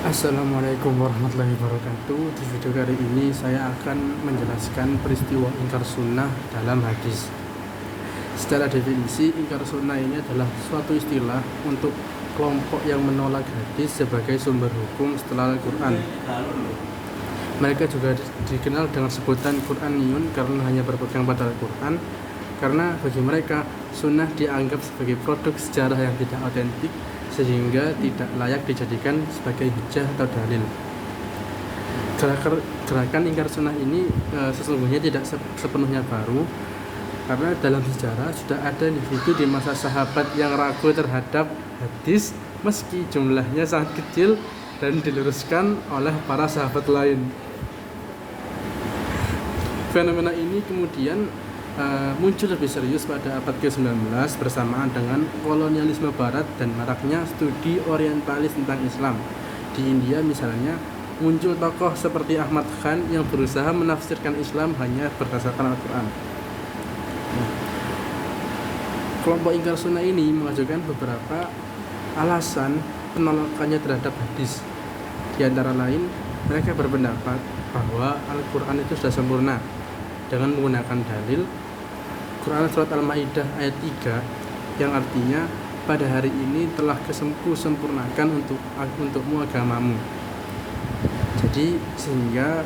Assalamualaikum warahmatullahi wabarakatuh. Di video kali ini saya akan menjelaskan peristiwa ingkar sunnah dalam hadis. Secara definisi, ingkar sunnah ini adalah suatu istilah untuk kelompok yang menolak hadis sebagai sumber hukum setelah Al-Quran. Mereka juga dikenal dengan sebutan Quraniyun karena hanya berpegang pada Al-Quran, karena bagi mereka sunnah dianggap sebagai produk sejarah yang tidak otentik sehingga tidak layak dijadikan sebagai hujjah atau dalil. Gerakan ingkar sunnah ini sesungguhnya tidak sepenuhnya baru, karena dalam sejarah sudah ada individu di masa sahabat yang ragu terhadap hadis meski jumlahnya sangat kecil dan diluruskan oleh para sahabat lain. Fenomena ini kemudian muncul lebih serius pada abad ke-19 bersamaan dengan kolonialisme barat dan maraknya studi orientalis tentang Islam. Di India misalnya, muncul tokoh seperti Ahmad Khan yang berusaha menafsirkan Islam hanya berdasarkan Al-Quran. Kelompok ingkar sunnah ini mengajukan beberapa alasan penolakannya terhadap hadis. Di antara lain, mereka berpendapat bahwa Al-Quran itu sudah sempurna dengan menggunakan dalil Quran Surat Al-Ma'idah ayat 3 yang artinya pada hari ini telah kesempurnakan untukmu agamamu. Jadi sehingga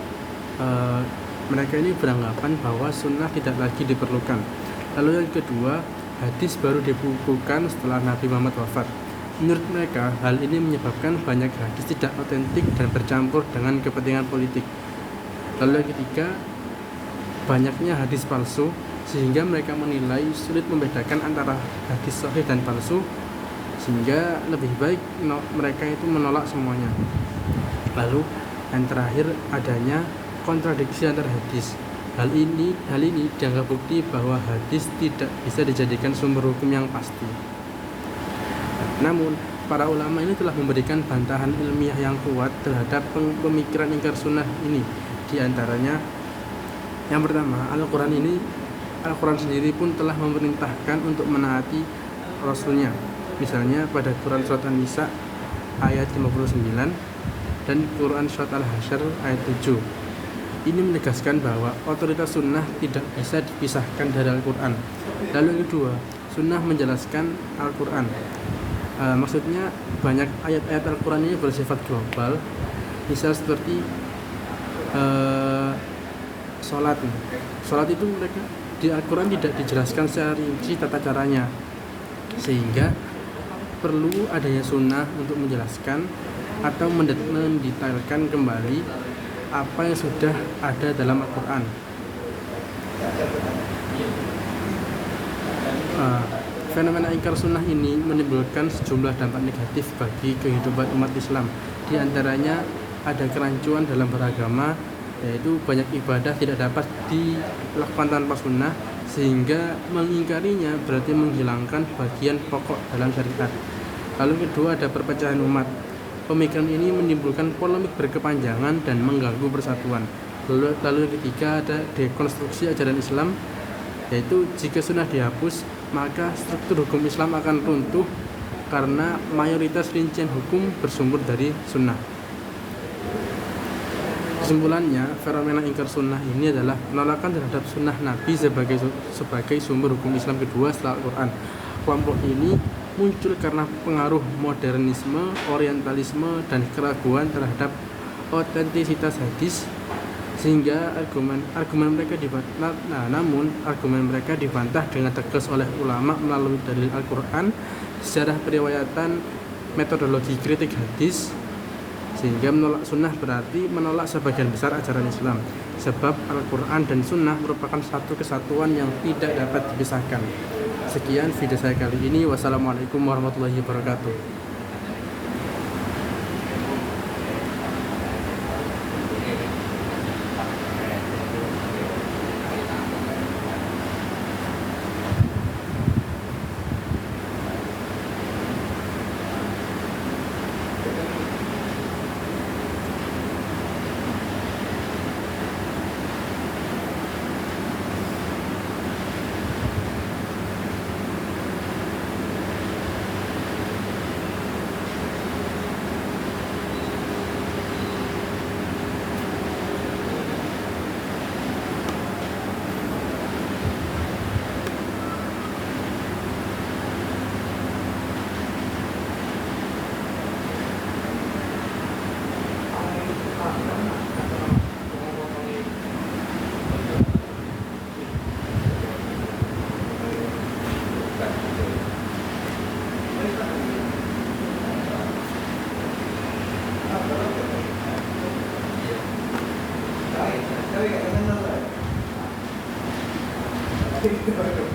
mereka ini beranggapan bahwa sunnah tidak lagi diperlukan. Lalu yang kedua, hadis baru dibukukan setelah Nabi Muhammad wafat. Menurut mereka, hal ini menyebabkan banyak hadis tidak otentik dan bercampur dengan kepentingan politik. Lalu yang ketiga, banyaknya hadis palsu sehingga mereka menilai sulit membedakan antara hadis sahih dan palsu, sehingga lebih baik mereka itu menolak semuanya. Lalu yang terakhir, adanya kontradiksi antar hadis. Hal ini dianggap bukti bahwa hadis tidak bisa dijadikan sumber hukum yang pasti. Namun para ulama ini telah memberikan bantahan ilmiah yang kuat terhadap pemikiran ingkar sunnah ini. Di antaranya, yang pertama, Al-Quran sendiri pun telah memerintahkan untuk menaati Rasulnya. Misalnya pada Quran Surat An-Nisa ayat 59 dan Quran Surat Al-Hasyr ayat 7. Ini menegaskan bahwa otoritas sunnah tidak bisa dipisahkan dari Al-Quran. Lalu yang kedua, sunnah menjelaskan Al-Quran. Maksudnya banyak ayat-ayat Al-Quran ini bersifat global. Misal seperti Sholat itu mereka di Al-Quran tidak dijelaskan secara rinci tata caranya, sehingga perlu adanya sunnah untuk menjelaskan atau mendetailkan kembali apa yang sudah ada dalam Al-Quran. Fenomena ingkar sunnah ini menimbulkan sejumlah dampak negatif bagi kehidupan umat Islam. Di antaranya ada kerancuan dalam beragama, yaitu banyak ibadah tidak dapat dilakukan tanpa sunnah, sehingga mengingkarinya berarti menghilangkan bagian pokok dalam syariat. Lalu kedua, ada perpecahan umat. Pemikiran ini menimbulkan polemik berkepanjangan dan mengganggu persatuan. Lalu yang ketiga, ada dekonstruksi ajaran Islam, yaitu jika sunnah dihapus maka struktur hukum Islam akan runtuh karena mayoritas rincian hukum bersumber dari sunnah. Kesimpulannya, fenomena ingkar sunnah ini adalah penolakan terhadap sunnah Nabi sebagai sumber hukum Islam kedua setelah Al-Quran. Kelompok ini muncul karena pengaruh modernisme, orientalisme, dan keraguan terhadap otentisitas hadis, sehingga argumen mereka dibantah dengan tegas oleh ulama melalui dalil Al-Quran, sejarah periwayatan, metodologi kritik hadis. Sehingga menolak sunnah berarti menolak sebagian besar ajaran Islam, sebab Al-Quran dan sunnah merupakan satu kesatuan yang tidak dapat dipisahkan. Sekian video saya kali ini. Wassalamualaikum warahmatullahi wabarakatuh. Thank you.